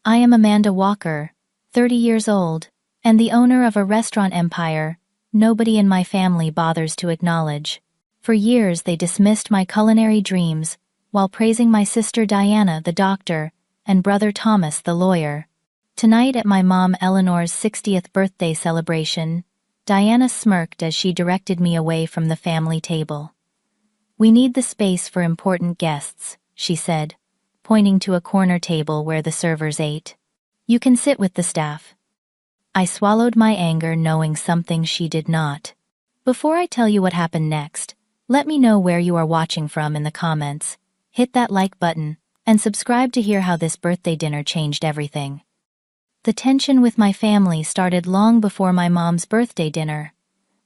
I am Amanda Walker, 30 years old, and the owner of a restaurant empire nobody in my family bothers to acknowledge. For years they dismissed my culinary dreams, while praising my sister Diana, the doctor, and brother Thomas, the lawyer. Tonight at my mom Eleanor's 60th birthday celebration, Diana smirked as she directed me away from the family table. "We need the space for important guests," she said, pointing to a corner table where the servers ate. "You can sit with the staff." I swallowed my anger, knowing something she did not. Before I tell you what happened next, let me know where you are watching from in the comments. Hit that like button, and subscribe to hear how this birthday dinner changed everything. The tension with my family started long before my mom's birthday dinner.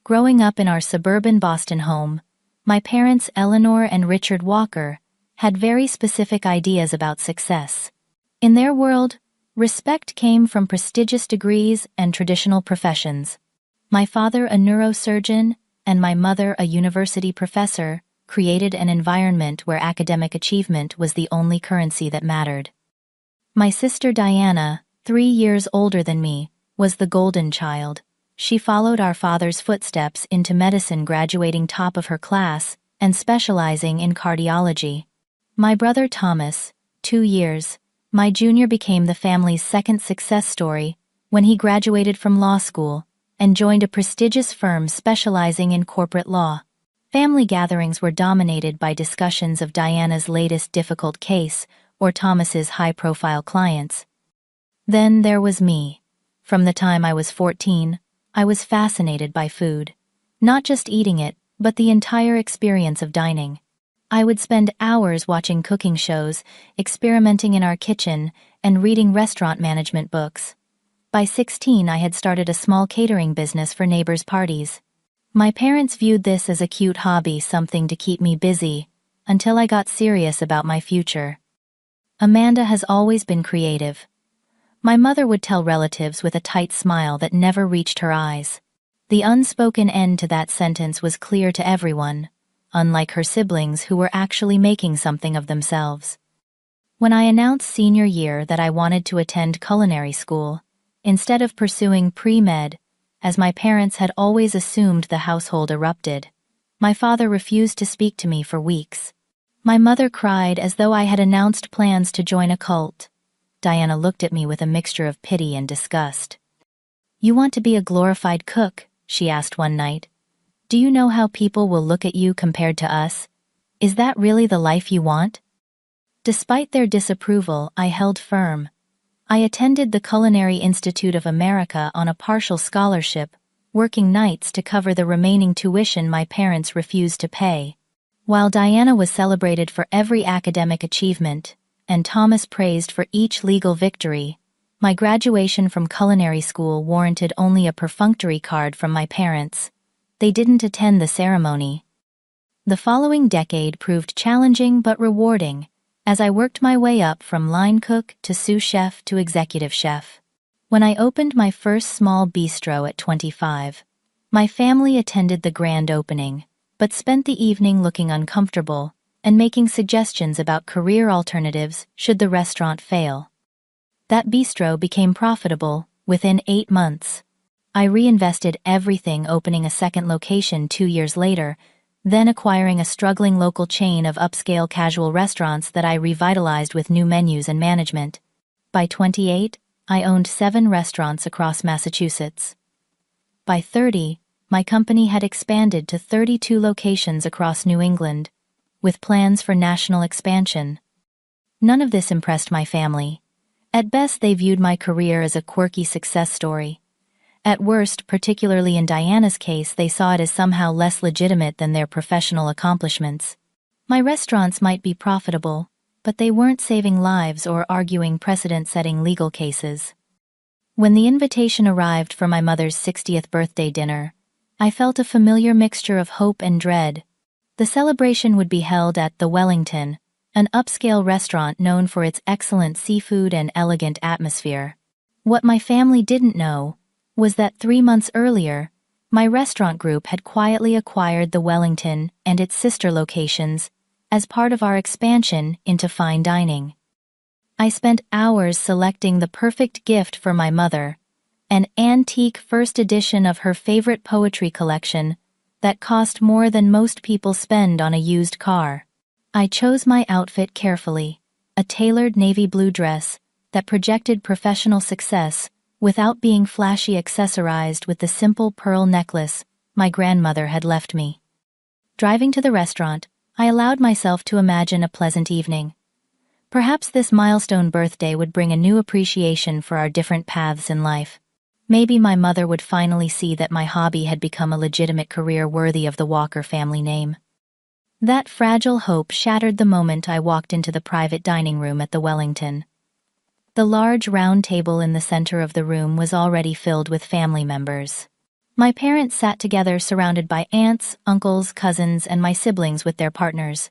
Growing up in our suburban Boston home, my parents Eleanor and Richard Walker had very specific ideas about success. In their world, respect came from prestigious degrees and traditional professions. My father, a neurosurgeon, and my mother, a university professor, created an environment where academic achievement was the only currency that mattered. My sister Diana, 3 years older than me, was the golden child. She followed our father's footsteps into medicine, graduating top of her class and specializing in cardiology. My brother Thomas, 2 years, my junior, became the family's second success story when he graduated from law school and joined a prestigious firm specializing in corporate law. Family gatherings were dominated by discussions of Diana's latest difficult case or Thomas's high-profile clients. Then there was me. From the time I was 14, I was fascinated by food. Not just eating it, but the entire experience of dining. I would spend hours watching cooking shows, experimenting in our kitchen, and reading restaurant management books. By 16, I had started a small catering business for neighbors' parties. My parents viewed this as a cute hobby, something to keep me busy, until I got serious about my future. "Amanda has always been creative," my mother would tell relatives with a tight smile that never reached her eyes. The unspoken end to that sentence was clear to everyone, unlike her siblings who were actually making something of themselves. When I announced senior year that I wanted to attend culinary school, instead of pursuing pre-med, as my parents had always assumed, the household erupted. My father refused to speak to me for weeks. My mother cried as though I had announced plans to join a cult. Diana looked at me with a mixture of pity and disgust. "You want to be a glorified cook?" she asked one night. "Do you know how people will look at you compared to us? Is that really the life you want?" Despite their disapproval, I held firm. I attended the Culinary Institute of America on a partial scholarship, working nights to cover the remaining tuition my parents refused to pay. While Diana was celebrated for every academic achievement, and Thomas praised for each legal victory, my graduation from culinary school warranted only a perfunctory card from my parents. They didn't attend the ceremony. The following decade proved challenging but rewarding, as I worked my way up from line cook to sous chef to executive chef. When I opened my first small bistro at 25, my family attended the grand opening, but spent the evening looking uncomfortable and making suggestions about career alternatives should the restaurant fail. That bistro became profitable within 8 months. I reinvested everything, opening a second location 2 years later, then acquiring a struggling local chain of upscale casual restaurants that I revitalized with new menus and management. By 28, I owned 7 restaurants across Massachusetts. By 30, my company had expanded to 32 locations across New England, with plans for national expansion. None of this impressed my family. At best, they viewed my career as a quirky success story. At worst, particularly in Diana's case, they saw it as somehow less legitimate than their professional accomplishments. My restaurants might be profitable, but they weren't saving lives or arguing precedent-setting legal cases. When the invitation arrived for my mother's 60th birthday dinner, I felt a familiar mixture of hope and dread. The celebration would be held at the Wellington, an upscale restaurant known for its excellent seafood and elegant atmosphere. What my family didn't know was that 3 months earlier, my restaurant group had quietly acquired the Wellington and its sister locations as part of our expansion into fine dining. I spent hours selecting the perfect gift for my mother, an antique first edition of her favorite poetry collection that cost more than most people spend on a used car. I chose my outfit carefully, a tailored navy blue dress that projected professional success without being flashy, accessorized with the simple pearl necklace my grandmother had left me. Driving to the restaurant, I allowed myself to imagine a pleasant evening. Perhaps this milestone birthday would bring a new appreciation for our different paths in life. Maybe my mother would finally see that my hobby had become a legitimate career worthy of the Walker family name. That fragile hope shattered the moment I walked into the private dining room at the Wellington. The large round table in the center of the room was already filled with family members. My parents sat together surrounded by aunts, uncles, cousins, and my siblings with their partners.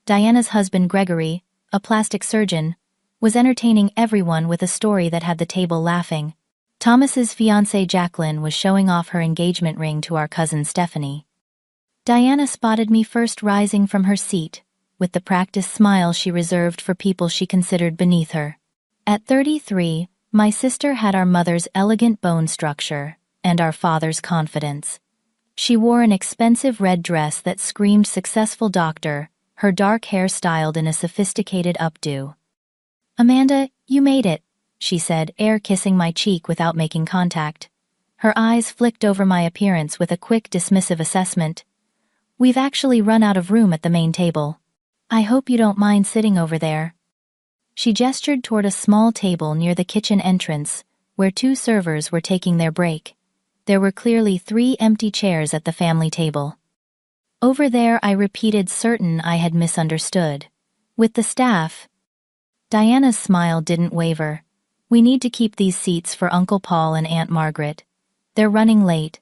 Diana's husband Gregory, a plastic surgeon, was entertaining everyone with a story that had the table laughing. Thomas's fiancée Jacqueline was showing off her engagement ring to our cousin Stephanie. Diana spotted me first, rising from her seat, with the practiced smile she reserved for people she considered beneath her. At 33, my sister had our mother's elegant bone structure and our father's confidence. She wore an expensive red dress that screamed successful doctor, her dark hair styled in a sophisticated updo. "Amanda, you made it," she said, kissing my cheek without making contact. Her eyes flicked over my appearance with a quick, dismissive assessment. "We've actually run out of room at the main table. I hope you don't mind sitting over there." She gestured toward a small table near the kitchen entrance, where two servers were taking their break. There were clearly 3 empty chairs at the family table. "Over there," I repeated, certain I had misunderstood. "With the staff." Diana's smile didn't waver. "We need to keep these seats for Uncle Paul and Aunt Margaret. They're running late,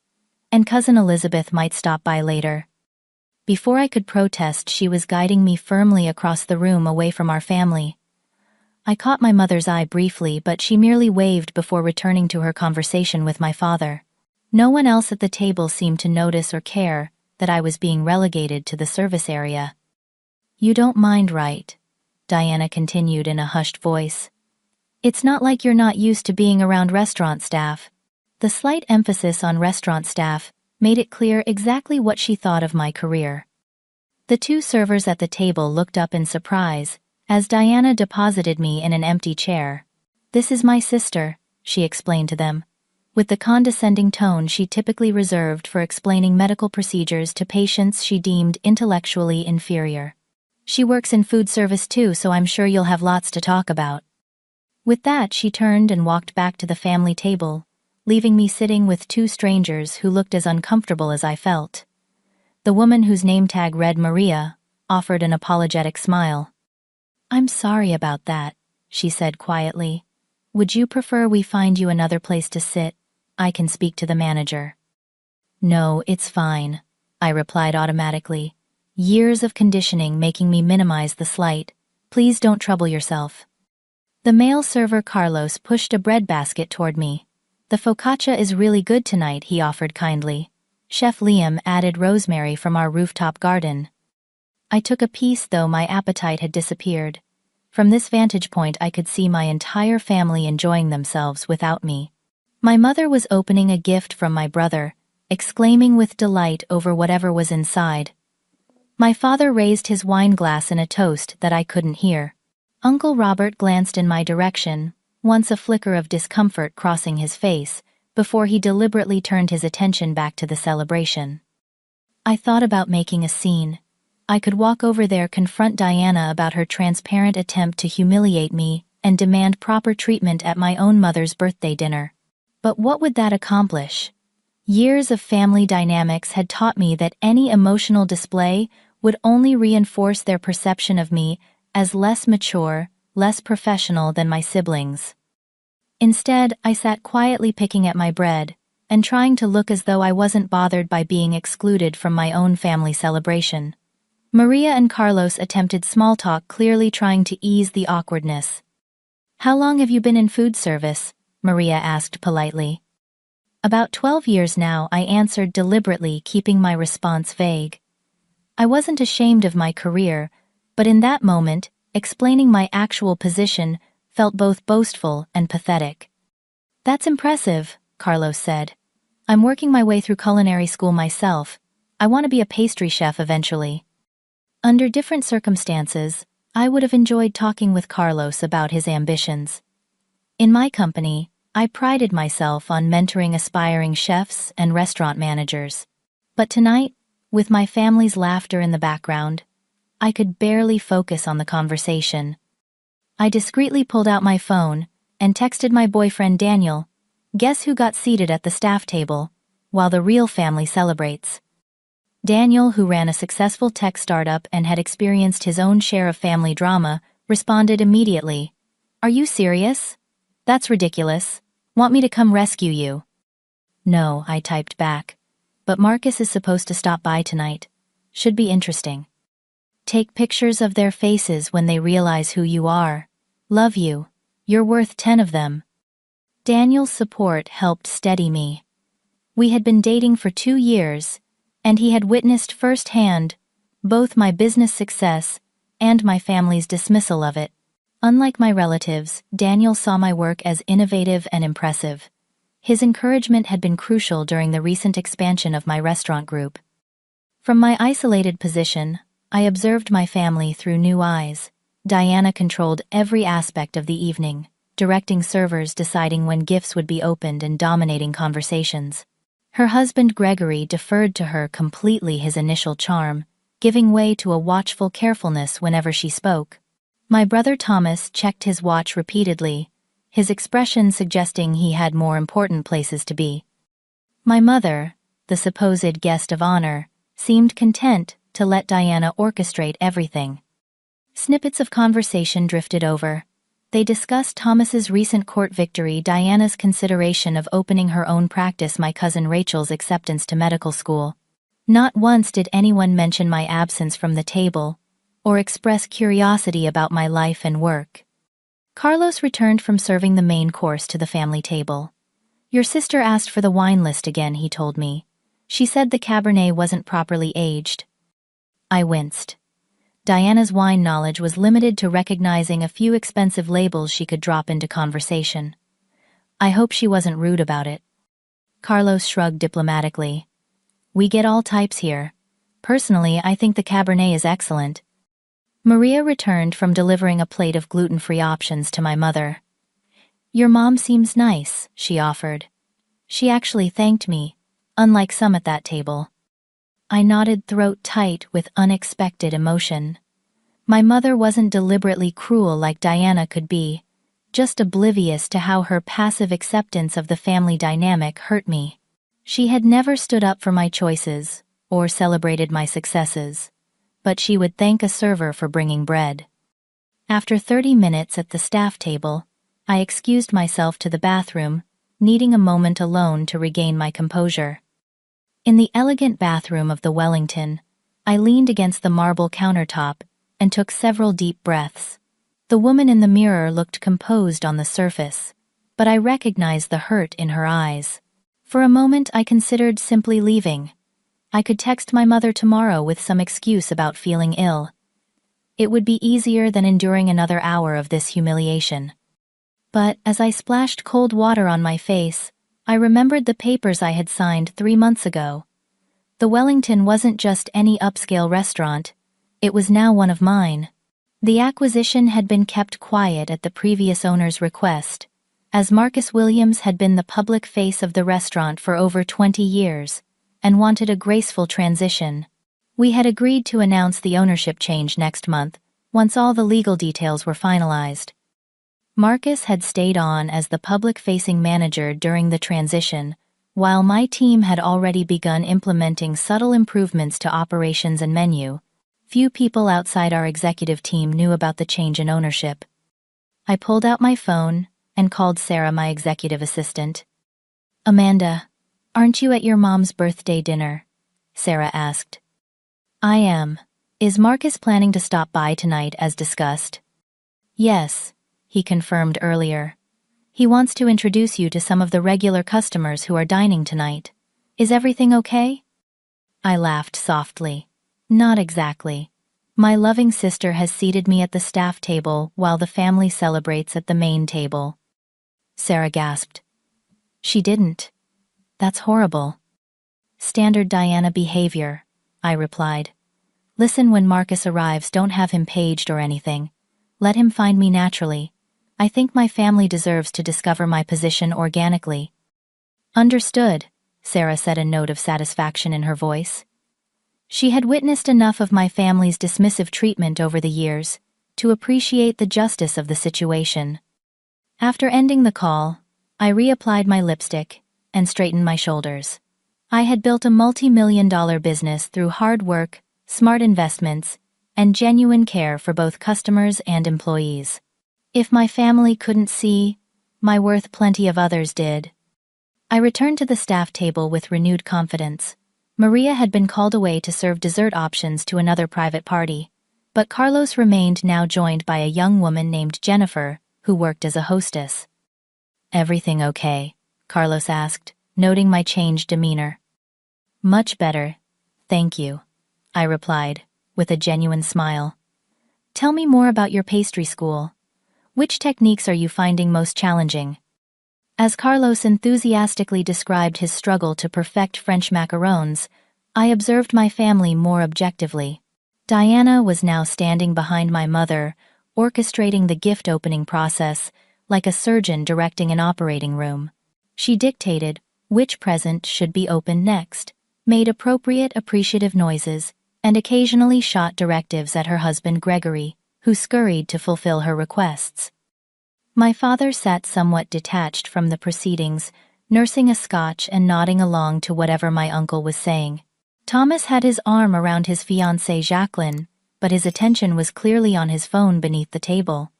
and Cousin Elizabeth might stop by later." Before I could protest, she was guiding me firmly across the room away from our family. I caught my mother's eye briefly, but she merely waved before returning to her conversation with my father. No one else at the table seemed to notice or care that I was being relegated to the service area. "You don't mind, right?" Diana continued in a hushed voice. "It's not like you're not used to being around restaurant staff." The slight emphasis on restaurant staff made it clear exactly what she thought of my career. The 2 servers at the table looked up in surprise as Diana deposited me in an empty chair. "This is my sister," she explained to them, with the condescending tone she typically reserved for explaining medical procedures to patients she deemed intellectually inferior. "She works in food service too, so I'm sure you'll have lots to talk about." With that, she turned and walked back to the family table, leaving me sitting with 2 strangers who looked as uncomfortable as I felt. The woman whose name tag read Maria offered an apologetic smile. "I'm sorry about that," she said quietly. "Would you prefer we find you another place to sit? I can speak to the manager." "No, it's fine," I replied automatically, years of conditioning making me minimize the slight. "Please don't trouble yourself." The male server Carlos pushed a bread basket toward me. "The focaccia is really good tonight," he offered kindly. "Chef Liam added rosemary from our rooftop garden." I took a piece, though my appetite had disappeared. From this vantage point I could see my entire family enjoying themselves without me. My mother was opening a gift from my brother, exclaiming with delight over whatever was inside. My father raised his wine glass in a toast that I couldn't hear. Uncle Robert glanced in my direction, once a flicker of discomfort crossing his face, before he deliberately turned his attention back to the celebration. I thought about making a scene. I could walk over there, confront Diana about her transparent attempt to humiliate me, and demand proper treatment at my own mother's birthday dinner. But what would that accomplish? Years of family dynamics had taught me that any emotional display would only reinforce their perception of me as less mature, less professional than my siblings. Instead, I sat quietly picking at my bread, and trying to look as though I wasn't bothered by being excluded from my own family celebration. Maria and Carlos attempted small talk, clearly trying to ease the awkwardness. "How long have you been in food service?" Maria asked politely. "About 12 years now," I answered deliberately, keeping my response vague. I wasn't ashamed of my career, but in that moment, explaining my actual position felt both boastful and pathetic. "That's impressive," Carlos said. "I'm working my way through culinary school myself. I want to be a pastry chef eventually." Under different circumstances, I would have enjoyed talking with Carlos about his ambitions. In my company, I prided myself on mentoring aspiring chefs and restaurant managers. But tonight, with my family's laughter in the background, I could barely focus on the conversation. I discreetly pulled out my phone and texted my boyfriend Daniel, "Guess who got seated at the staff table, while the real family celebrates?" Daniel, who ran a successful tech startup and had experienced his own share of family drama, responded immediately, "Are you serious? That's ridiculous. Want me to come rescue you?" "No," I typed back. "But Marcus is supposed to stop by tonight. Should be interesting. Take pictures of their faces when they realize who you are. Love you. You're worth 10 of them." Daniel's support helped steady me. We had been dating for 2 years, and he had witnessed firsthand both my business success and my family's dismissal of it. Unlike my relatives, Daniel saw my work as innovative and impressive. His encouragement had been crucial during the recent expansion of my restaurant group. From my isolated position, I observed my family through new eyes. Diana controlled every aspect of the evening, directing servers, deciding when gifts would be opened, and dominating conversations. Her husband Gregory deferred to her completely, his initial charm, giving way to a watchful carefulness whenever she spoke. My brother Thomas checked his watch repeatedly, his expression suggesting he had more important places to be. My mother, the supposed guest of honor, seemed content to let Diana orchestrate everything. Snippets of conversation drifted over. They discussed Thomas's recent court victory, Diana's consideration of opening her own practice, my cousin Rachel's acceptance to medical school. Not once did anyone mention my absence from the table or express curiosity about my life and work. Carlos returned from serving the main course to the family table. "Your sister asked for the wine list again," he told me. "She said the Cabernet wasn't properly aged." I winced. Diana's wine knowledge was limited to recognizing a few expensive labels she could drop into conversation. I hope she wasn't rude about it. Carlos shrugged diplomatically. "We get all types here. Personally, I think the Cabernet is excellent." Maria returned from delivering a plate of gluten-free options to my mother. "Your mom seems nice," she offered. "She actually thanked me, unlike some at that table." I nodded, throat tight with unexpected emotion. My mother wasn't deliberately cruel like Diana could be, just oblivious to how her passive acceptance of the family dynamic hurt me. She had never stood up for my choices or celebrated my successes, but she would thank a server for bringing bread. After 30 minutes at the staff table, I excused myself to the bathroom, needing a moment alone to regain my composure. In the elegant bathroom of the Wellington, I leaned against the marble countertop and took several deep breaths. The woman in the mirror looked composed on the surface, but I recognized the hurt in her eyes. For a moment I considered simply leaving. I could text my mother tomorrow with some excuse about feeling ill. It would be easier than enduring another hour of this humiliation. But as I splashed cold water on my face, I remembered the papers I had signed 3 months ago. The Wellington wasn't just any upscale restaurant, it was now one of mine. The acquisition had been kept quiet at the previous owner's request, as Marcus Williams had been the public face of the restaurant for over 20 years, and wanted a graceful transition. We had agreed to announce the ownership change next month, once all the legal details were finalized. Marcus had stayed on as the public-facing manager during the transition, while my team had already begun implementing subtle improvements to operations and menu. Few people outside our executive team knew about the change in ownership. I pulled out my phone and called Sarah, my executive assistant. "Amanda, aren't you at your mom's birthday dinner?" Sarah asked. "I am. Is Marcus planning to stop by tonight as discussed?" "Yes," he confirmed earlier. "He wants to introduce you to some of the regular customers who are dining tonight. Is everything okay?" I laughed softly. "Not exactly. My loving sister has seated me at the staff table while the family celebrates at the main table. Sarah gasped. She didn't. That's horrible. Standard Diana behavior, I replied. Listen, when Marcus arrives, don't have him paged or anything. Let him find me naturally. I think my family deserves to discover my position organically. Understood, Sarah said, a note of satisfaction in her voice. She had witnessed enough of my family's dismissive treatment over the years to appreciate the justice of the situation. After ending the call, I reapplied my lipstick and straightened my shoulders. I had built a multi-million-dollar business through hard work, smart investments, and genuine care for both customers and employees. If my family couldn't see my worth, plenty of others did. I returned to the staff table with renewed confidence. Maria had been called away to serve dessert options to another private party, but Carlos remained, now joined by a young woman named Jennifer, who worked as a hostess. Everything okay? Carlos asked, noting my changed demeanor. Much better, thank you, I replied, with a genuine smile. Tell me more about your pastry school. Which techniques are you finding most challenging? As Carlos enthusiastically described his struggle to perfect French macarons, I observed my family more objectively. Diana was now standing behind my mother, orchestrating the gift opening process like a surgeon directing an operating room. She dictated which present should be opened next, made appropriate appreciative noises, and occasionally shot directives at her husband Gregory, who scurried to fulfill her requests. My father sat somewhat detached from the proceedings, nursing a scotch and nodding along to whatever my uncle was saying. Thomas had his arm around his fiancée Jacqueline, but his attention was clearly on his phone beneath the table.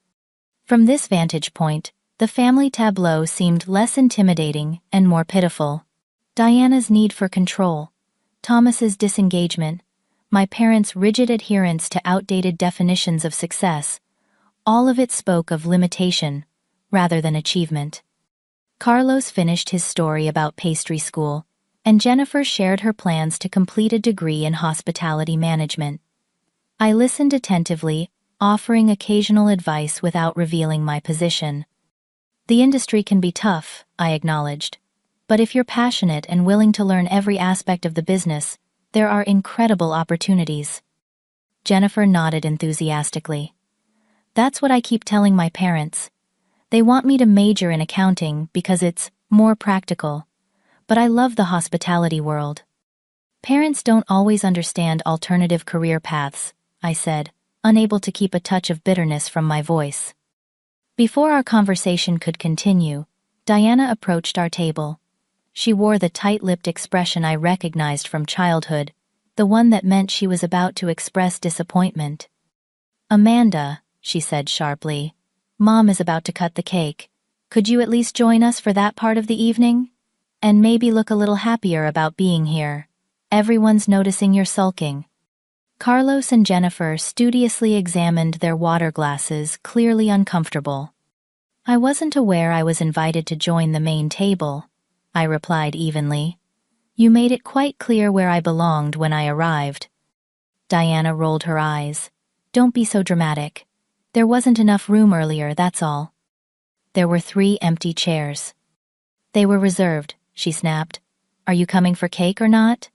From this vantage point, the family tableau seemed less intimidating and more pitiful. Diana's need for control, Thomas's disengagement, my parents' rigid adherence to outdated definitions of success, all of it spoke of limitation rather than achievement. Carlos finished his story about pastry school, and Jennifer shared her plans to complete a degree in hospitality management. I listened attentively, offering occasional advice without revealing my position. The industry can be tough, I acknowledged, but if you're passionate and willing to learn every aspect of the business, there are incredible opportunities. Jennifer nodded enthusiastically. That's what I keep telling my parents. They want me to major in accounting because it's more practical, but I love the hospitality world. Parents don't always understand alternative career paths, I said, unable to keep a touch of bitterness from my voice. Before our conversation could continue, Diana approached our table. She wore the tight-lipped expression I recognized from childhood, the one that meant she was about to express disappointment. Amanda, she said sharply, Mom is about to cut the cake. Could you at least join us for that part of the evening? And maybe look a little happier about being here. Everyone's noticing you're sulking. Carlos and Jennifer studiously examined their water glasses, clearly uncomfortable. I wasn't aware I was invited to join the main table, I replied evenly. You made it quite clear where I belonged when I arrived. Diana rolled her eyes. Don't be so dramatic. There wasn't enough room earlier, that's all. There were 3 empty chairs. They were reserved, she snapped. Are you coming for cake or not?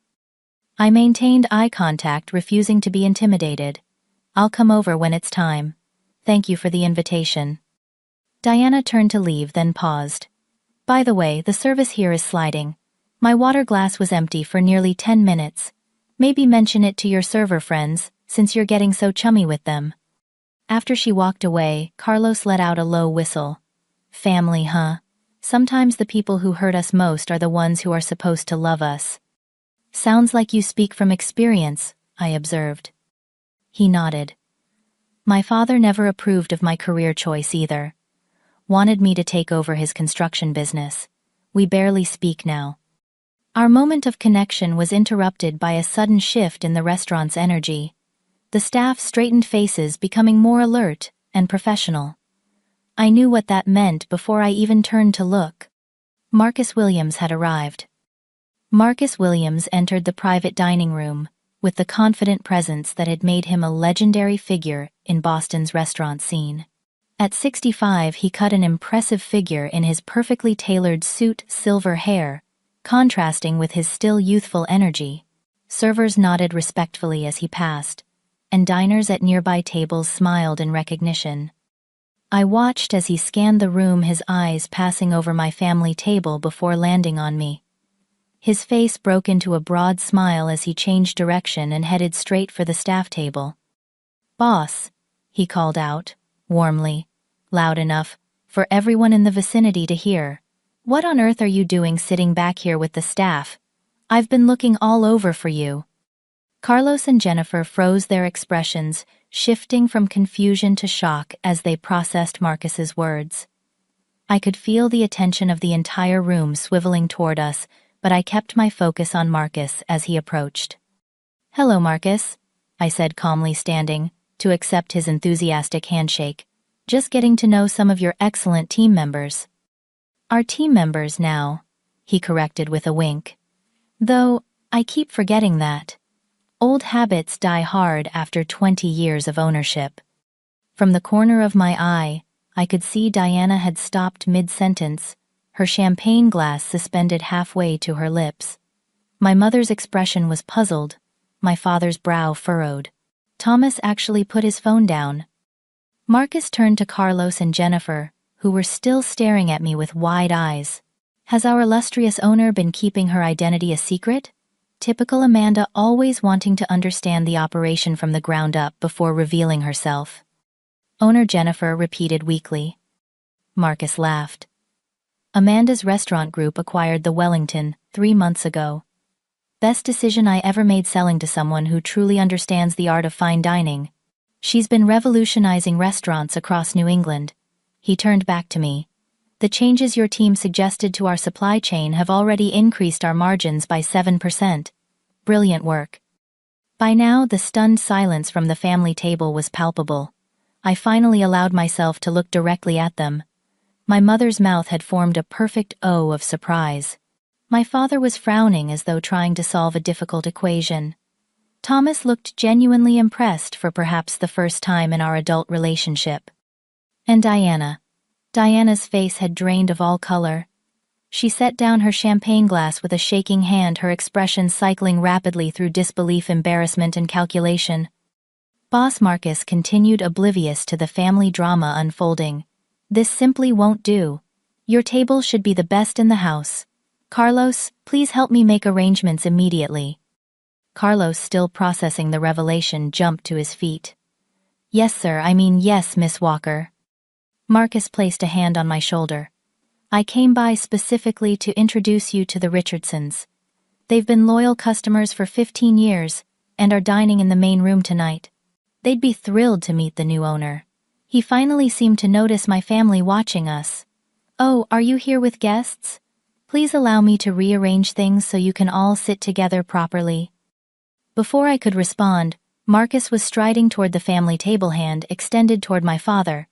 I maintained eye contact, refusing to be intimidated. I'll come over when it's time. Thank you for the invitation. Diana turned to leave, then paused. By the way, the service here is sliding. My water glass was empty for nearly 10 minutes. Maybe mention it to your server friends, since you're getting so chummy with them. After she walked away, Carlos let out a low whistle. Family, huh? Sometimes the people who hurt us most are the ones who are supposed to love us. Sounds like you speak from experience, I observed. He nodded. My father never approved of my career choice either. Wanted me to take over his construction business. We barely speak now. Our moment of connection was interrupted by a sudden shift in the restaurant's energy. The staff straightened faces, becoming more alert and professional. I knew what that meant before I even turned to look. Marcus Williams had arrived. Marcus Williams entered the private dining room, with the confident presence that had made him a legendary figure in Boston's restaurant scene. At 65, he cut an impressive figure in his perfectly tailored suit, silver hair, contrasting with his still youthful energy. Servers nodded respectfully as he passed, and diners at nearby tables smiled in recognition. I watched as he scanned the room, his eyes passing over my family table before landing on me. His face broke into a broad smile as he changed direction and headed straight for the staff table. "Boss," he called out, warmly, loud enough for everyone in the vicinity to hear. "What on earth are you doing sitting back here with the staff? I've been looking all over for you." Carlos and Jennifer froze, their expressions shifting from confusion to shock as they processed Marcus's words. I could feel the attention of the entire room swiveling toward us, but I kept my focus on Marcus as he approached. "Hello, Marcus," I said calmly, standing to accept his enthusiastic handshake. "Just getting to know some of your excellent team members." "Our team members now," he corrected with a wink. "Though, I keep forgetting that. Old habits die hard after 20 years of ownership." From the corner of my eye, I could see Diana had stopped mid-sentence, her champagne glass suspended halfway to her lips. My mother's expression was puzzled, my father's brow furrowed. Thomas actually put his phone down. Marcus turned to Carlos and Jennifer, who were still staring at me with wide eyes. "Has our illustrious owner been keeping her identity a secret?" Typical Amanda, always wanting to understand the operation from the ground up before revealing herself. Owner Jennifer repeated weakly. Marcus laughed. "Amanda's restaurant group acquired the Wellington 3 months ago. Best decision I ever made, selling to someone who truly understands the art of fine dining. She's been revolutionizing restaurants across New England." He turned back to me. "The changes your team suggested to our supply chain have already increased our margins by 7%. Brilliant work." By now, the stunned silence from the family table was palpable. I finally allowed myself to look directly at them. My mother's mouth had formed a perfect O of surprise. My father was frowning as though trying to solve a difficult equation. Thomas looked genuinely impressed for perhaps the first time in our adult relationship. And Diana's face had drained of all color. She set down her champagne glass with a shaking hand, her expression cycling rapidly through disbelief, embarrassment, and calculation. Boss Marcus continued, oblivious to the family drama unfolding. "This simply won't do. Your table should be the best in the house. Carlos, please help me make arrangements immediately." Carlos, still processing the revelation, jumped to his feet. "Yes, sir, yes, Miss Walker." Marcus placed a hand on my shoulder. "I came by specifically to introduce you to the Richardsons. They've been loyal customers for 15 years and are dining in the main room tonight. They'd be thrilled to meet the new owner." He finally seemed to notice my family watching us. "Oh, are you here with guests? Please allow me to rearrange things so you can all sit together properly." Before I could respond, Marcus was striding toward the family table, hand extended toward my father.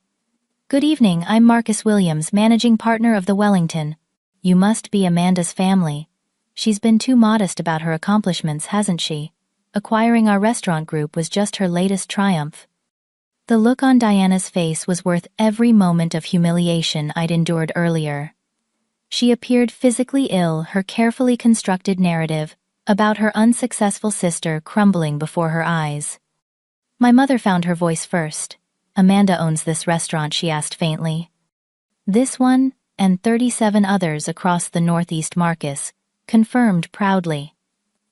"Good evening, I'm Marcus Williams, managing partner of the Wellington. You must be Amanda's family. She's been too modest about her accomplishments, hasn't she? Acquiring our restaurant group was just her latest triumph." The look on Diana's face was worth every moment of humiliation I'd endured earlier. She appeared physically ill, her carefully constructed narrative about her unsuccessful sister crumbling before her eyes. My mother found her voice first. "Amanda owns this restaurant?" she asked faintly. "This one, and 37 others across the Northeast," Marcus confirmed proudly.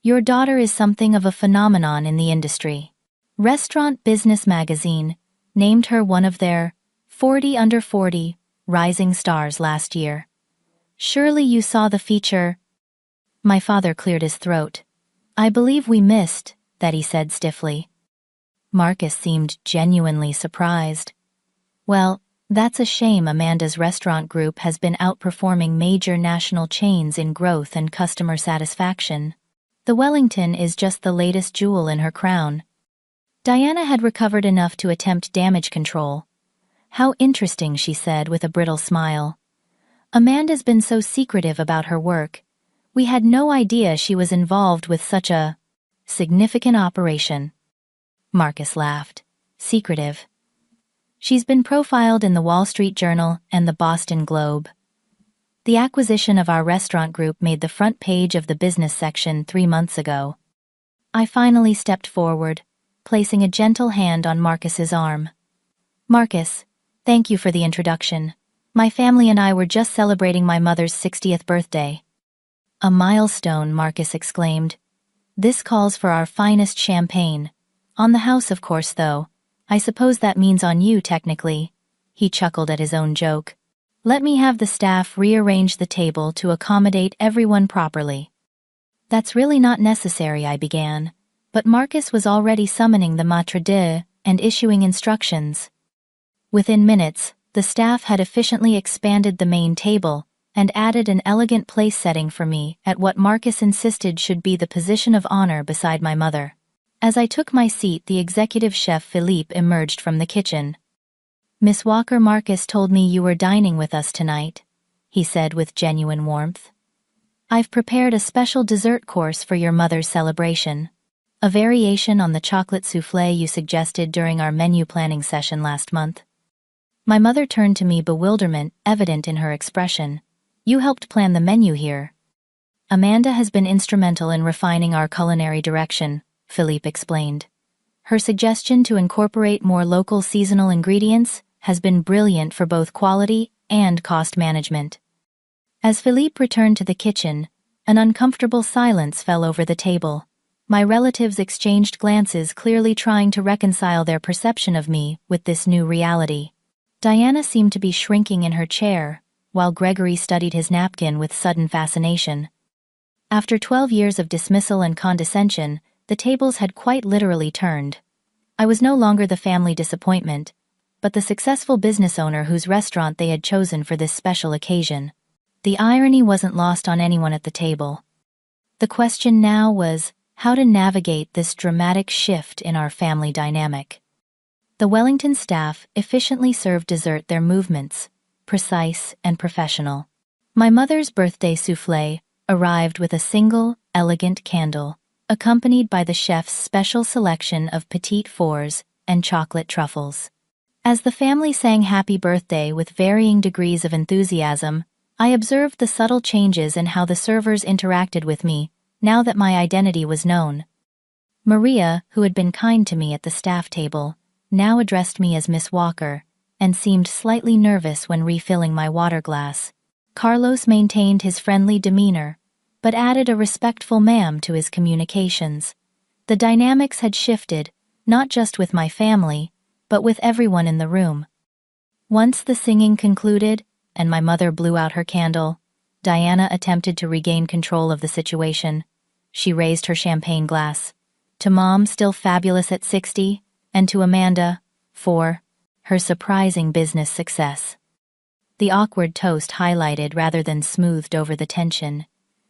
"Your daughter is something of a phenomenon in the industry. Restaurant Business Magazine named her one of their 40 under 40 rising stars last year. Surely you saw the feature." My father cleared his throat. "I believe we missed that," he said stiffly. Marcus seemed genuinely surprised. "Well, that's a shame. Amanda's restaurant group has been outperforming major national chains in growth and customer satisfaction. The Wellington is just the latest jewel in her crown." Diana had recovered enough to attempt damage control. "How interesting," she said with a brittle smile. "Amanda's been so secretive about her work. We had no idea she was involved with such a Significant operation. Marcus laughed. Secretive. She's been profiled in the Wall Street Journal and the Boston Globe. The acquisition of our restaurant group made the front page of the business section 3 months ago. I finally stepped forward, placing a gentle hand on Marcus's arm. Marcus, thank you for the introduction. My family and I were just celebrating my mother's 60th birthday. A milestone, Marcus exclaimed. This calls for our finest champagne. On the house, of course, though. I suppose that means on you, technically. He chuckled at his own joke. Let me have the staff rearrange the table to accommodate everyone properly. That's really not necessary, I began. But Marcus was already summoning the maître d' and issuing instructions. Within minutes, the staff had efficiently expanded the main table and added an elegant place setting for me at what Marcus insisted should be the position of honor beside my mother. As I took my seat, the executive chef Philippe emerged from the kitchen. Miss Walker, Marcus told me you were dining with us tonight, he said with genuine warmth. I've prepared a special dessert course for your mother's celebration. A variation on the chocolate soufflé you suggested during our menu planning session last month. My mother turned to me, bewilderment evident in her expression. You helped plan the menu here. Amanda has been instrumental in refining our culinary direction, Philippe explained. Her suggestion to incorporate more local seasonal ingredients has been brilliant for both quality and cost management. As Philippe returned to the kitchen, an uncomfortable silence fell over the table. My relatives exchanged glances, clearly trying to reconcile their perception of me with this new reality. Diana seemed to be shrinking in her chair, while Gregory studied his napkin with sudden fascination. After 12 years of dismissal and condescension, the tables had quite literally turned. I was no longer the family disappointment, but the successful business owner whose restaurant they had chosen for this special occasion. The irony wasn't lost on anyone at the table. The question now was how to navigate this dramatic shift in our family dynamic. The Wellington staff efficiently served dessert, their movements, precise and professional. My mother's birthday soufflé arrived with a single, elegant candle, accompanied by the chef's special selection of petite fours and chocolate truffles. As the family sang happy birthday with varying degrees of enthusiasm, I observed the subtle changes in how the servers interacted with me, now that my identity was known. Maria, who had been kind to me at the staff table, now addressed me as Miss Walker, and seemed slightly nervous when refilling my water glass. Carlos maintained his friendly demeanor, but added a respectful ma'am to his communications. The dynamics had shifted, not just with my family, but with everyone in the room. Once the singing concluded, and my mother blew out her candle, Diana attempted to regain control of the situation. She raised her champagne glass. To Mom, still fabulous at 60, and to Amanda, for her surprising business success. The awkward toast highlighted rather than smoothed over the tension.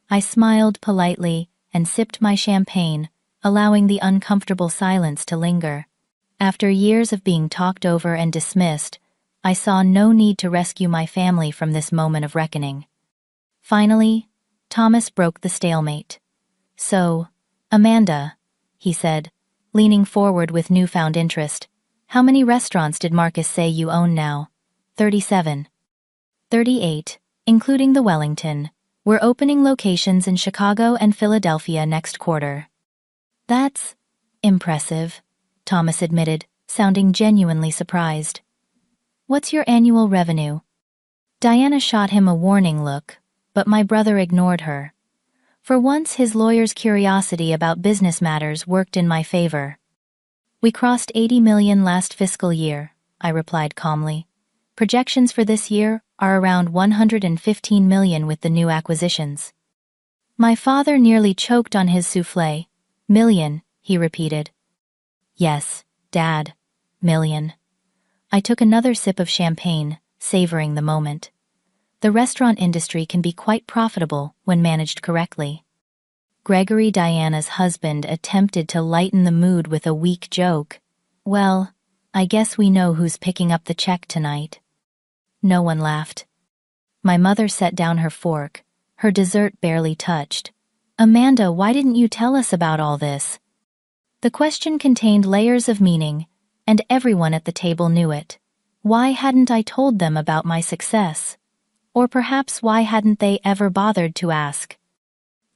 I smiled politely and sipped my champagne, allowing the uncomfortable silence to linger. After years of being talked over and dismissed, I saw no need to rescue my family from this moment of reckoning. Finally, Thomas broke the stalemate. So, Amanda, he said, leaning forward with newfound interest, how many restaurants did Marcus say you own now? 37. 38, including the Wellington. We're opening locations in Chicago and Philadelphia next quarter. That's impressive, Thomas admitted, sounding genuinely surprised. What's your annual revenue? Diana shot him a warning look, but my brother ignored her. For once, his lawyer's curiosity about business matters worked in my favor. We crossed 80 million last fiscal year, I replied calmly. Projections for this year are around 115 million with the new acquisitions. My father nearly choked on his soufflé. Million, he repeated. Yes, Dad, million. I took another sip of champagne, savoring the moment. The restaurant industry can be quite profitable when managed correctly. Gregory, Diana's husband, attempted to lighten the mood with a weak joke. Well, I guess we know who's picking up the check tonight. No one laughed. My mother set down her fork, her dessert barely touched. Amanda, why didn't you tell us about all this? The question contained layers of meaning, and everyone at the table knew it. Why hadn't I told them about my success? Or perhaps why hadn't they ever bothered to ask?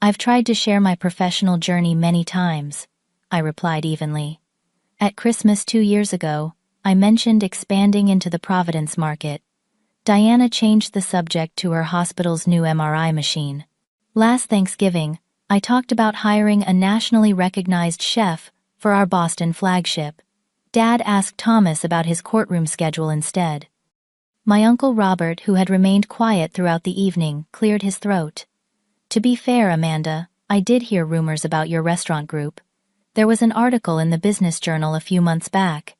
I've tried to share my professional journey many times, I replied evenly. At Christmas 2 years ago, I mentioned expanding into the Providence market. Diana changed the subject to her hospital's new MRI machine. Last Thanksgiving, I talked about hiring a nationally recognized chef for our Boston flagship. Dad asked Thomas about his courtroom schedule instead. My Uncle Robert, who had remained quiet throughout the evening, cleared his throat. To be fair, Amanda, I did hear rumors about your restaurant group. There was an article in the Business Journal a few months back.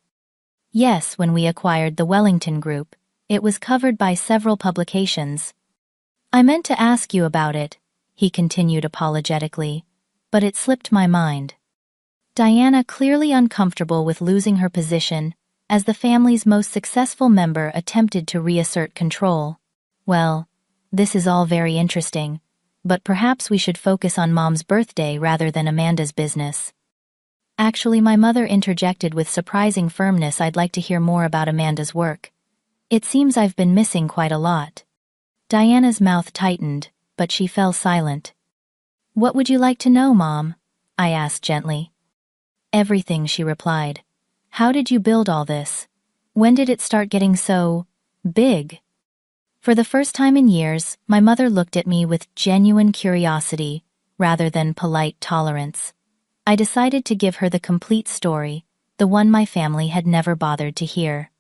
Yes, when we acquired the Wellington Group, it was covered by several publications. I meant to ask you about it, he continued apologetically, but it slipped my mind. Diana, clearly uncomfortable with losing her position as the family's most successful member, attempted to reassert control. Well, this is all very interesting, but perhaps we should focus on Mom's birthday rather than Amanda's business. Actually, my mother interjected with surprising firmness. I'd like to hear more about Amanda's work. It seems I've been missing quite a lot. Diana's mouth tightened, but she fell silent. What would you like to know, Mom? I asked gently. Everything, she replied. How did you build all this? When did it start getting so big? For the first time in years, my mother looked at me with genuine curiosity rather than polite tolerance. I decided to give her the complete story, the one my family had never bothered to hear.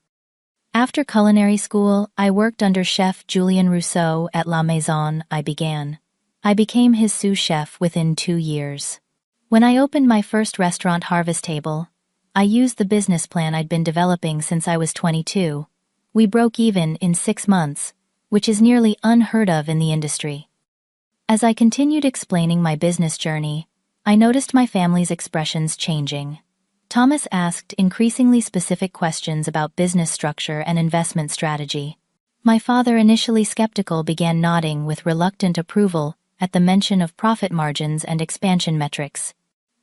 After culinary school, I worked under Chef Julien Rousseau at La Maison. I became his sous chef within 2 years. When I opened my first restaurant, Harvest Table, I used the business plan I'd been developing since I was 22. We broke even in 6 months, which is nearly unheard of in the industry. As I continued explaining my business journey, I noticed my family's expressions changing. Thomas asked increasingly specific questions about business structure and investment strategy. My father, initially skeptical, began nodding with reluctant approval at the mention of profit margins and expansion metrics.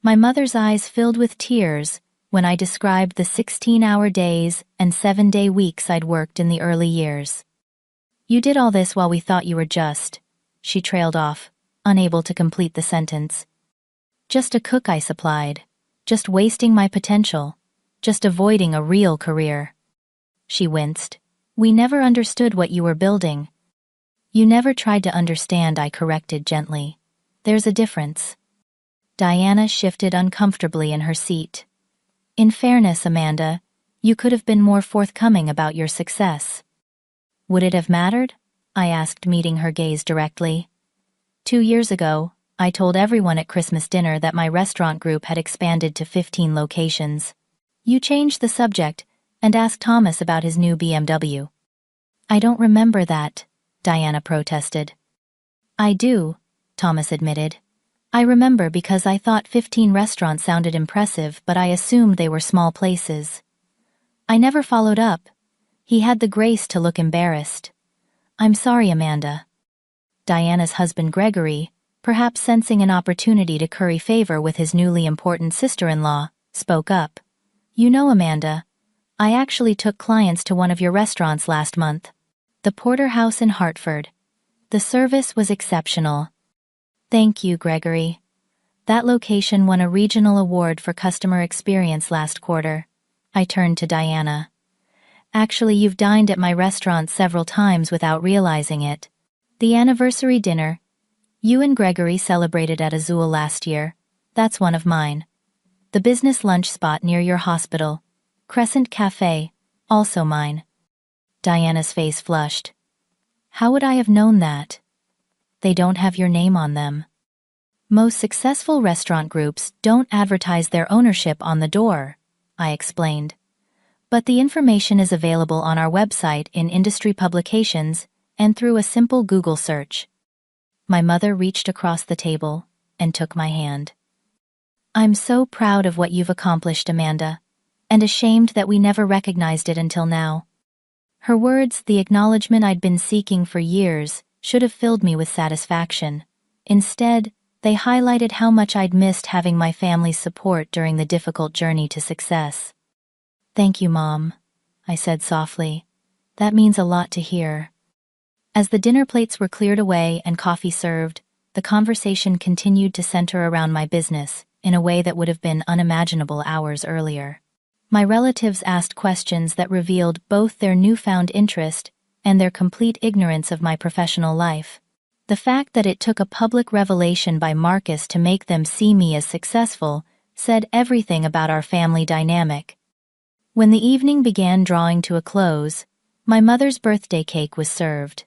My mother's eyes filled with tears when I described the 16-hour days and 7-day weeks I'd worked in the early years. You did all this while we thought you were just, she trailed off, unable to complete the sentence. Just a cook, I supplied. Just wasting my potential. Just avoiding a real career. She winced. We never understood what you were building. You never tried to understand, I corrected gently. There's a difference. Diana shifted uncomfortably in her seat. In fairness, Amanda, you could have been more forthcoming about your success. Would it have mattered? I asked, meeting her gaze directly. 2 years ago, I told everyone at Christmas dinner that my restaurant group had expanded to 15 locations. You changed the subject and asked Thomas about his new BMW. I don't remember that, Diana protested. I do, Thomas admitted. I remember because I thought 15 restaurants sounded impressive, but I assumed they were small places. I never followed up. He had the grace to look embarrassed. I'm sorry, Amanda. Diana's husband Gregory, perhaps sensing an opportunity to curry favor with his newly important sister-in-law, spoke up. You know, Amanda, I actually took clients to one of your restaurants last month. The Porter House in Hartford. The service was exceptional. Thank you, Gregory. That location won a regional award for customer experience last quarter. I turned to Diana. Actually, you've dined at my restaurant several times without realizing it. The anniversary dinner you and Gregory celebrated at Azul last year, that's one of mine. The business lunch spot near your hospital, Crescent Cafe, also mine. Diana's face flushed. How would I have known that? They don't have your name on them. Most successful restaurant groups don't advertise their ownership on the door, I explained. But the information is available on our website, in industry publications, and through a simple Google search. My mother reached across the table and took my hand. I'm so proud of what you've accomplished, Amanda, and ashamed that we never recognized it until now. Her words, the acknowledgement I'd been seeking for years, should have filled me with satisfaction. Instead, they highlighted how much I'd missed having my family's support during the difficult journey to success. "Thank you, Mom," I said softly. "That means a lot to hear." As the dinner plates were cleared away and coffee served, the conversation continued to center around my business in a way that would have been unimaginable hours earlier. My relatives asked questions that revealed both their newfound interest and their complete ignorance of my professional life. The fact that it took a public revelation by Marcus to make them see me as successful said everything about our family dynamic. When the evening began drawing to a close, my mother's birthday cake was served.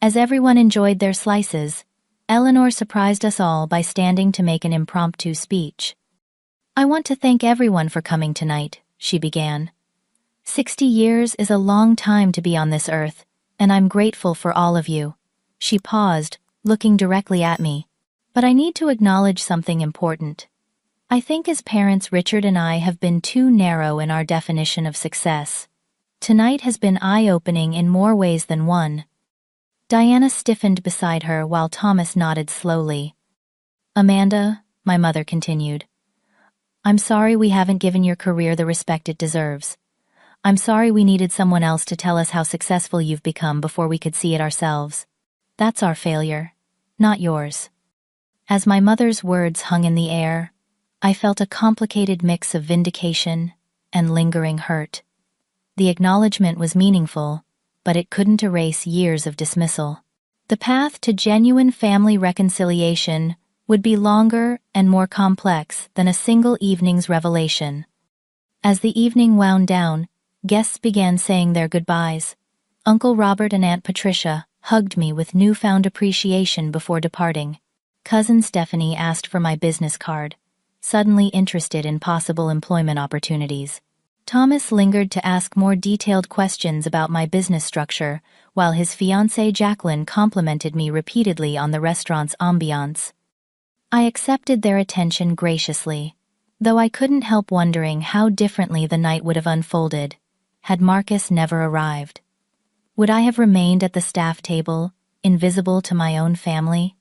As everyone enjoyed their slices, Eleanor surprised us all by standing to make an impromptu speech. "I want to thank everyone for coming tonight," she began. 60 years is a long time to be on this earth, and I'm grateful for all of you." She paused, looking directly at me. "But I need to acknowledge something important. I think as parents Richard and I have been too narrow in our definition of success. Tonight has been eye-opening in more ways than one." Diana stiffened beside her while Thomas nodded slowly. "Amanda," my mother continued, "I'm sorry we haven't given your career the respect it deserves. I'm sorry we needed someone else to tell us how successful you've become before we could see it ourselves. That's our failure, not yours." As my mother's words hung in the air, I felt a complicated mix of vindication and lingering hurt. The acknowledgement was meaningful, but it couldn't erase years of dismissal. The path to genuine family reconciliation would be longer and more complex than a single evening's revelation. As the evening wound down, guests began saying their goodbyes. Uncle Robert and Aunt Patricia hugged me with newfound appreciation before departing. Cousin Stephanie asked for my business card, suddenly interested in possible employment opportunities. Thomas lingered to ask more detailed questions about my business structure, while his fiancée Jacqueline complimented me repeatedly on the restaurant's ambiance. I accepted their attention graciously, though I couldn't help wondering how differently the night would have unfolded had Marcus never arrived. Would I have remained at the staff table, invisible to my own family?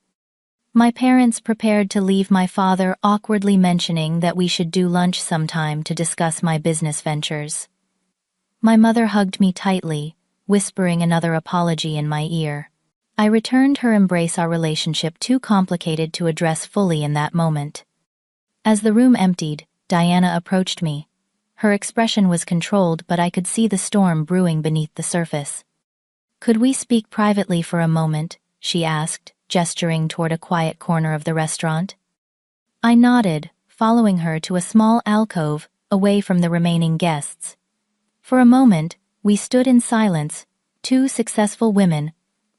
My parents prepared to leave, my father awkwardly mentioning that we should do lunch sometime to discuss my business ventures. My mother hugged me tightly, whispering another apology in my ear. I returned her embrace, our relationship too complicated to address fully in that moment. As the room emptied, Diana approached me. Her expression was controlled, but I could see the storm brewing beneath the surface. "Could we speak privately for a moment?" she asked, gesturing toward a quiet corner of the restaurant. I nodded, following her to a small alcove away from the remaining guests. For a moment, we stood in silence, two successful women,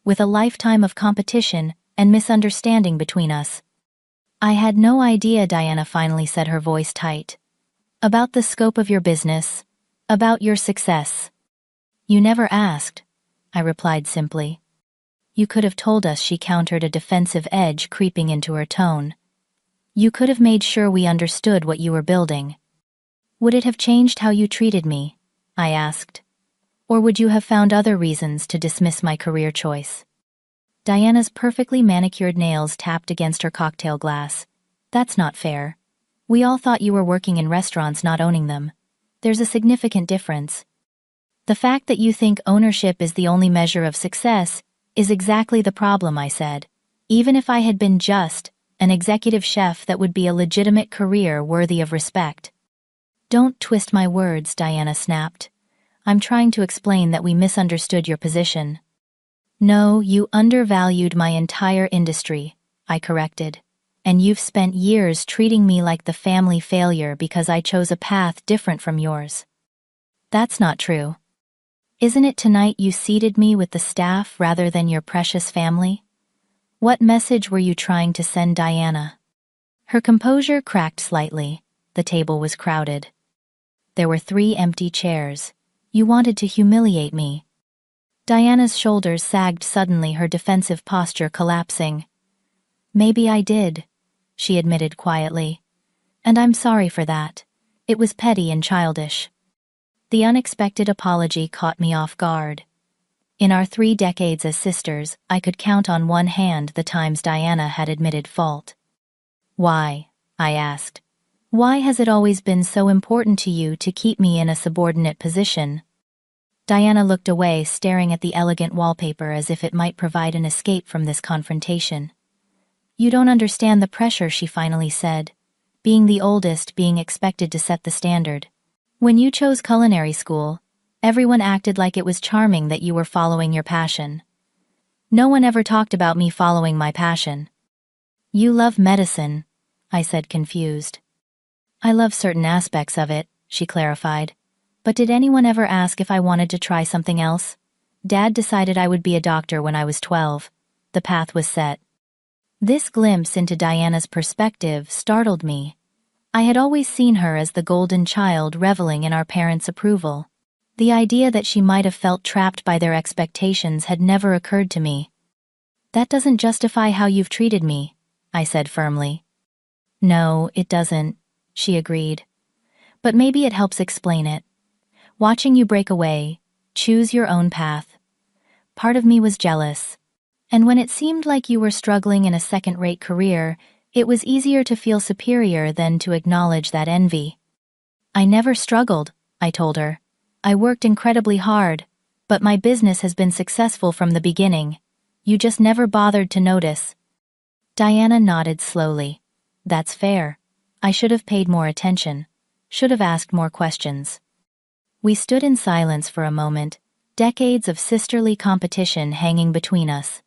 with a lifetime of competition and misunderstanding between us. "I had no idea," Diana finally said, her voice tight. "About the scope of your business, about your success." "You never asked," I replied simply. "You could have told us," she countered, a defensive edge creeping into her tone. "You could have made sure we understood what you were building." "Would it have changed how you treated me?" I asked. "Or would you have found other reasons to dismiss my career choice?" Diana's perfectly manicured nails tapped against her cocktail glass. "That's not fair. We all thought you were working in restaurants, not owning them. There's a significant difference. The fact that you think ownership is the only measure of success is exactly the problem," I said. "Even if I had been just an executive chef, that would be a legitimate career worthy of respect." "Don't twist my words," Diana snapped. "I'm trying to explain that we misunderstood your position." "No, you undervalued my entire industry," I corrected. "And you've spent years treating me like the family failure because I chose a path different from yours." "That's not true. Isn't it tonight you seated me with the staff rather than your precious family? What message were you trying to send, Diana?" Her composure cracked slightly. The table was crowded. There were 3 empty chairs. "You wanted to humiliate me." Diana's shoulders sagged suddenly, her defensive posture collapsing. "Maybe I did," she admitted quietly. "And I'm sorry for that. It was petty and childish." The unexpected apology caught me off guard. In our 3 decades as sisters, I could count on one hand the times Diana had admitted fault. Why? I asked. Why has it always been so important to you to keep me in a subordinate position? Diana looked away, staring at the elegant wallpaper as if it might provide an escape from this confrontation. You don't understand the pressure, she finally said. Being the oldest, being expected to set the standard. When you chose culinary school, everyone acted like it was charming that you were following your passion. No one ever talked about me following my passion. You love medicine, I said, confused. I love certain aspects of it, she clarified. But did anyone ever ask if I wanted to try something else? Dad decided I would be a doctor when I was 12. The path was set. This glimpse into Diana's perspective startled me. I had always seen her as the golden child reveling in our parents' approval. The idea that she might have felt trapped by their expectations had never occurred to me. That doesn't justify how you've treated me, I said firmly. No, it doesn't, she agreed. But maybe it helps explain it. Watching you break away, choose your own path. Part of me was jealous. And when it seemed like you were struggling in a second-rate career, it was easier to feel superior than to acknowledge that envy. I never struggled, I told her. I worked incredibly hard, but my business has been successful from the beginning. You just never bothered to notice. Diana nodded slowly. That's fair. I should have paid more attention. Should have asked more questions. We stood in silence for a moment, decades of sisterly competition hanging between us.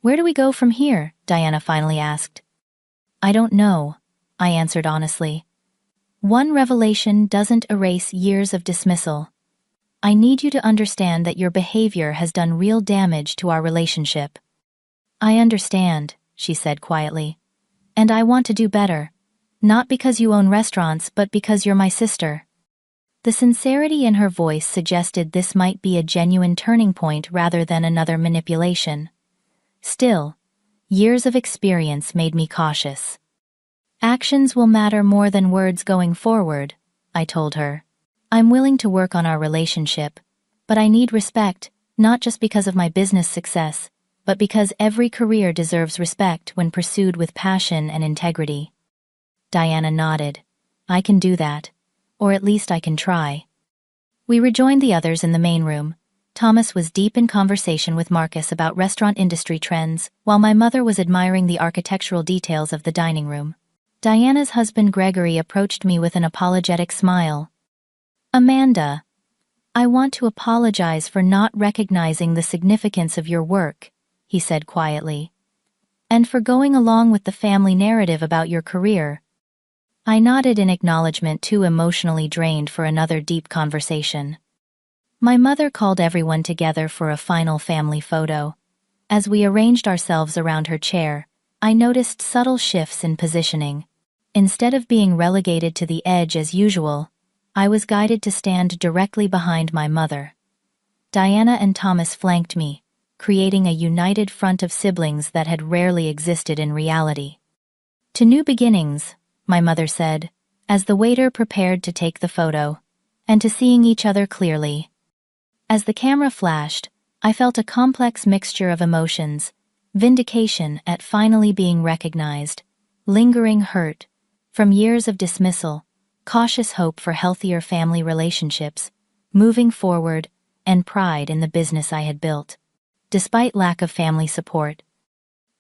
Where do we go from here? Diana finally asked. I don't know, I answered honestly. One revelation doesn't erase years of dismissal. I need you to understand that your behavior has done real damage to our relationship. I understand, she said quietly. And I want to do better. Not because you own restaurants, but because you're my sister. The sincerity in her voice suggested this might be a genuine turning point rather than another manipulation. Still, years of experience made me cautious. Actions will matter more than words going forward, I told her. I'm willing to work on our relationship, but I need respect, not just because of my business success, but because every career deserves respect when pursued with passion and integrity. Diana nodded. I can do that. Or at least I can try. We rejoined the others in the main room. Thomas was deep in conversation with Marcus about restaurant industry trends, while my mother was admiring the architectural details of the dining room. Diana's husband Gregory approached me with an apologetic smile. Amanda, I want to apologize for not recognizing the significance of your work, he said quietly. And for going along with the family narrative about your career. I nodded in acknowledgement, too emotionally drained for another deep conversation. My mother called everyone together for a final family photo. As we arranged ourselves around her chair, I noticed subtle shifts in positioning. Instead of being relegated to the edge as usual, I was guided to stand directly behind my mother. Diana and Thomas flanked me, creating a united front of siblings that had rarely existed in reality. To new beginnings, my mother said, as the waiter prepared to take the photo, and to seeing each other clearly. As the camera flashed, I felt a complex mixture of emotions, vindication at finally being recognized, lingering hurt from years of dismissal, cautious hope for healthier family relationships, moving forward, and pride in the business I had built. Despite lack of family support,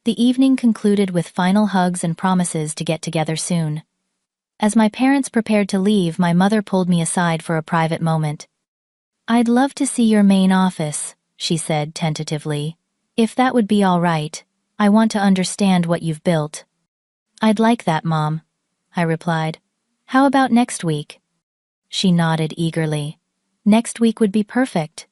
the evening concluded with final hugs and promises to get together soon. As my parents prepared to leave, my mother pulled me aside for a private moment. I'd love to see your main office, she said tentatively. If that would be all right, I want to understand what you've built. I'd like that, Mom, I replied. How about next week? She nodded eagerly. Next week would be perfect.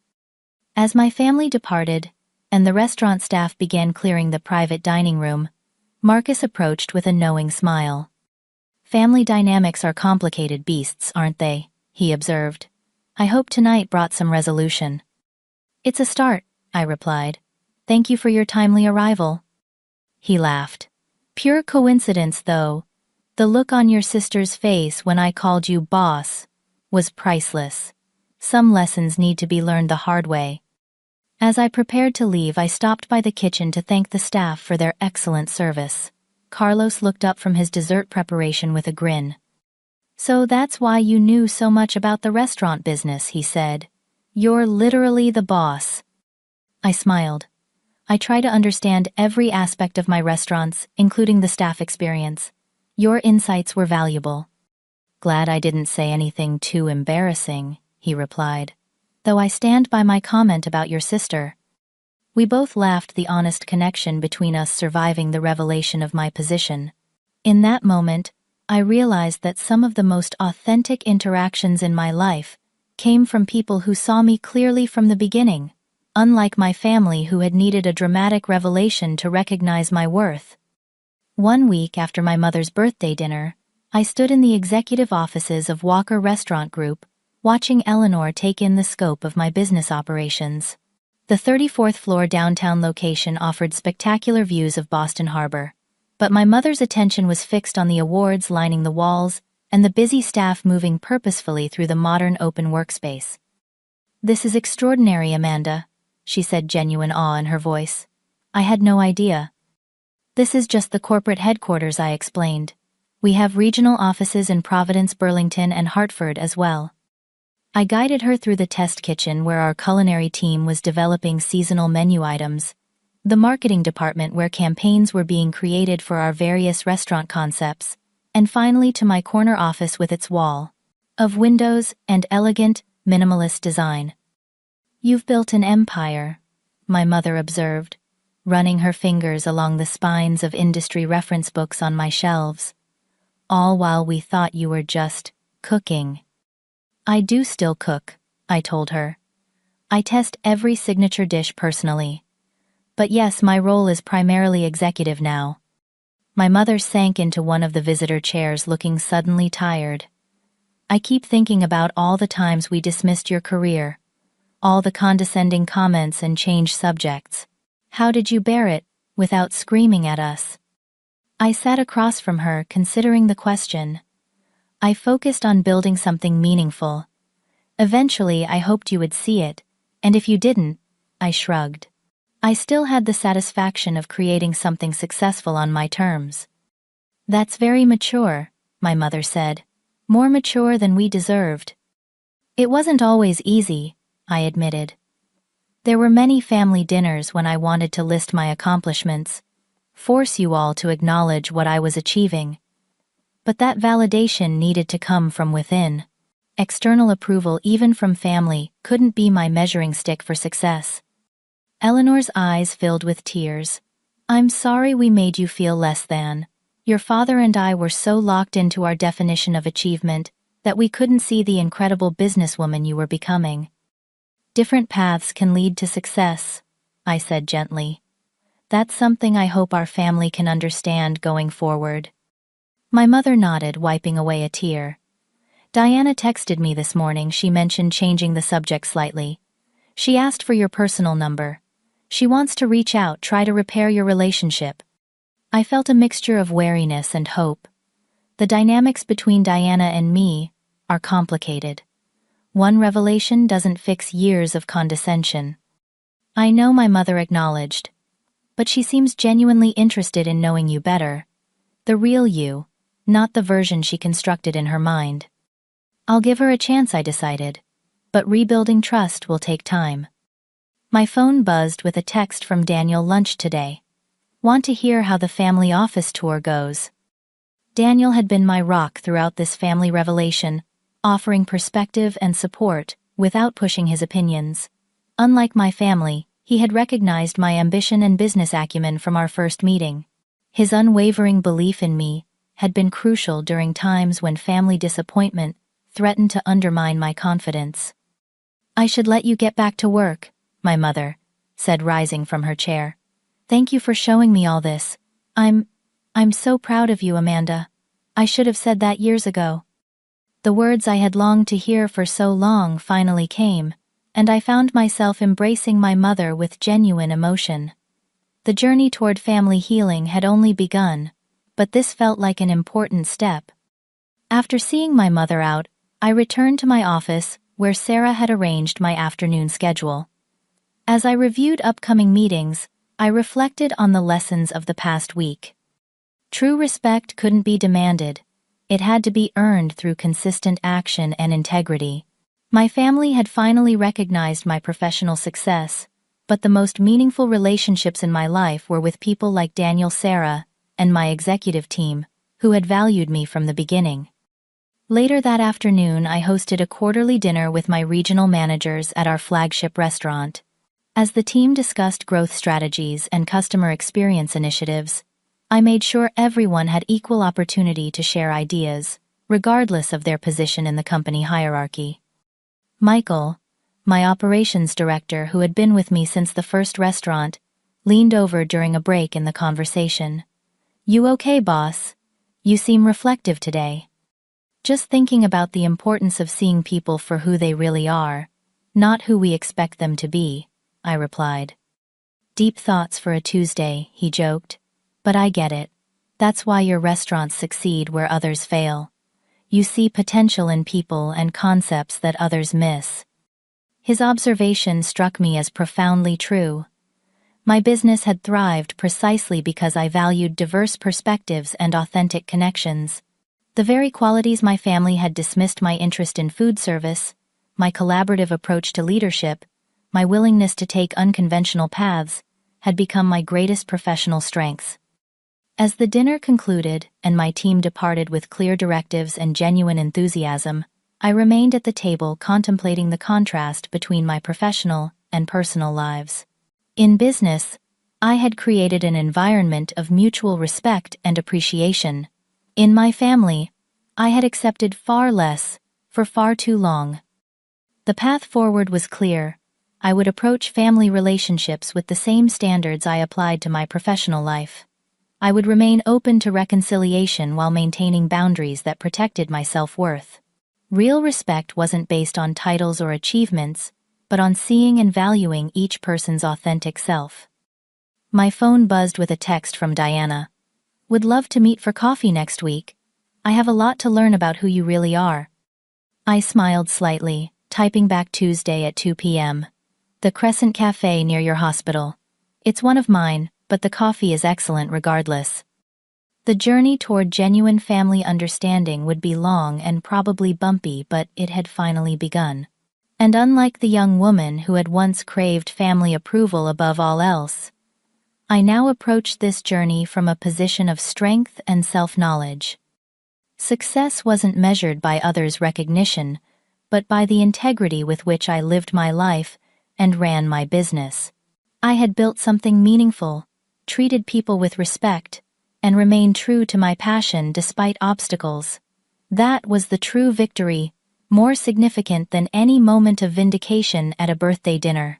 As my family departed, and the restaurant staff began clearing the private dining room, Marcus approached with a knowing smile. Family dynamics are complicated beasts, aren't they? He observed. I hope tonight brought some resolution. It's a start, I replied. Thank you for your timely arrival. He laughed. Pure coincidence, though. The look on your sister's face when I called you boss was priceless. Some lessons need to be learned the hard way. As I prepared to leave, I stopped by the kitchen to thank the staff for their excellent service. Carlos looked up from his dessert preparation with a grin. "So that's why you knew so much about the restaurant business," he said. "You're literally the boss." I smiled. I try to understand every aspect of my restaurants, including the staff experience. Your insights were valuable. "Glad I didn't say anything too embarrassing," he replied. "Though I stand by my comment about your sister." We both laughed, the honest connection between us surviving the revelation of my position. In that moment, I realized that some of the most authentic interactions in my life came from people who saw me clearly from the beginning, unlike my family who had needed a dramatic revelation to recognize my worth. One week after my mother's birthday dinner, I stood in the executive offices of Walker Restaurant Group, watching Eleanor take in the scope of my business operations. The 34th floor downtown location offered spectacular views of Boston Harbor, but my mother's attention was fixed on the awards lining the walls and the busy staff moving purposefully through the modern open workspace. "This is extraordinary, Amanda," she said, genuine awe in her voice. "I had no idea." "This is just the corporate headquarters," I explained. "We have regional offices in Providence, Burlington, and Hartford as well." I guided her through the test kitchen where our culinary team was developing seasonal menu items, the marketing department where campaigns were being created for our various restaurant concepts, and finally to my corner office with its wall of windows and elegant, minimalist design. "You've built an empire," my mother observed, running her fingers along the spines of industry reference books on my shelves. "All while we thought you were just cooking." "I do still cook," I told her. "I test every signature dish personally. But yes, my role is primarily executive now." My mother sank into one of the visitor chairs, looking suddenly tired. "I keep thinking about all the times we dismissed your career, all the condescending comments and changed subjects. How did you bear it, without screaming at us?" I sat across from her, considering the question. "I focused on building something meaningful. Eventually, I hoped you would see it, and if you didn't," I shrugged. "I still had the satisfaction of creating something successful on my terms." "That's very mature," my mother said. "More mature than we deserved." "It wasn't always easy," I admitted. "There were many family dinners when I wanted to list my accomplishments, force you all to acknowledge what I was achieving. But that validation needed to come from within. External approval, even from family, couldn't be my measuring stick for success." Eleanor's eyes filled with tears. "I'm sorry we made you feel less than. Your father and I were so locked into our definition of achievement that we couldn't see the incredible businesswoman you were becoming." "Different paths can lead to success," I said gently. "That's something I hope our family can understand going forward." My mother nodded, wiping away a tear. "Diana texted me this morning. She mentioned changing the subject slightly. She asked for your personal number. She wants to reach out, try to repair your relationship." I felt a mixture of wariness and hope. The dynamics between Diana and me are complicated. One revelation doesn't fix years of condescension. "I know," my mother acknowledged. "But she seems genuinely interested in knowing you better. The real you, not the version she constructed in her mind." "I'll give her a chance," I decided. "But rebuilding trust will take time." My phone buzzed with a text from Daniel. "Lunch today. Want to hear how the family office tour goes?" Daniel had been my rock throughout this family revelation, offering perspective and support without pushing his opinions. Unlike my family, he had recognized my ambition and business acumen from our first meeting. His unwavering belief in me had been crucial during times when family disappointment threatened to undermine my confidence. "I should let you get back to work," my mother said, rising from her chair. "Thank you for showing me all this. I'm so proud of you, Amanda. I should have said that years ago." The words I had longed to hear for so long finally came, and I found myself embracing my mother with genuine emotion. The journey toward family healing had only begun, but this felt like an important step. After seeing my mother out, I returned to my office, where Sarah had arranged my afternoon schedule. As I reviewed upcoming meetings, I reflected on the lessons of the past week. True respect couldn't be demanded. It had to be earned through consistent action and integrity. My family had finally recognized my professional success, but the most meaningful relationships in my life were with people like Daniel, Sarah, and my executive team, who had valued me from the beginning. Later that afternoon, I hosted a quarterly dinner with my regional managers at our flagship restaurant. As the team discussed growth strategies and customer experience initiatives, I made sure everyone had equal opportunity to share ideas, regardless of their position in the company hierarchy. Michael, my operations director who had been with me since the first restaurant, leaned over during a break in the conversation. "You okay, boss? You seem reflective today." "Just thinking about the importance of seeing people for who they really are, not who we expect them to be," I replied. "Deep thoughts for a Tuesday," he joked. "But I get it. That's why your restaurants succeed where others fail. You see potential in people and concepts that others miss." His observation struck me as profoundly true. My business had thrived precisely because I valued diverse perspectives and authentic connections. The very qualities my family had dismissed: my interest in food service, my collaborative approach to leadership, my willingness to take unconventional paths, had become my greatest professional strengths. As the dinner concluded and my team departed with clear directives and genuine enthusiasm, I remained at the table contemplating the contrast between my professional and personal lives. In business, I had created an environment of mutual respect and appreciation. In my family, I had accepted far less, for far too long. The path forward was clear. I would approach family relationships with the same standards I applied to my professional life. I would remain open to reconciliation while maintaining boundaries that protected my self-worth. Real respect wasn't based on titles or achievements, but on seeing and valuing each person's authentic self. My phone buzzed with a text from Diana. "Would love to meet for coffee next week. I have a lot to learn about who you really are." I smiled slightly, typing back Tuesday at 2 p.m. "The Crescent Cafe near your hospital. It's one of mine, but the coffee is excellent regardless." The journey toward genuine family understanding would be long and probably bumpy, but it had finally begun. And unlike the young woman who had once craved family approval above all else, I now approached this journey from a position of strength and self-knowledge. Success wasn't measured by others' recognition, but by the integrity with which I lived my life and ran my business. I had built something meaningful, treated people with respect, and remained true to my passion despite obstacles. That was the true victory, more significant than any moment of vindication at a birthday dinner.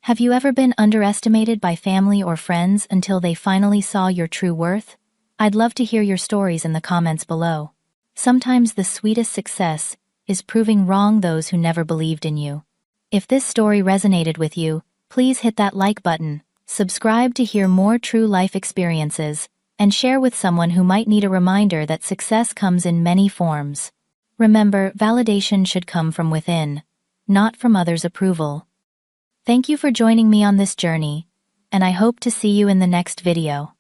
Have you ever been underestimated by family or friends until they finally saw your true worth? I'd love to hear your stories in the comments below. Sometimes the sweetest success is proving wrong those who never believed in you. If this story resonated with you, please hit that like button, subscribe to hear more true life experiences, and share with someone who might need a reminder that success comes in many forms. Remember, validation should come from within, not from others' approval. Thank you for joining me on this journey, and I hope to see you in the next video.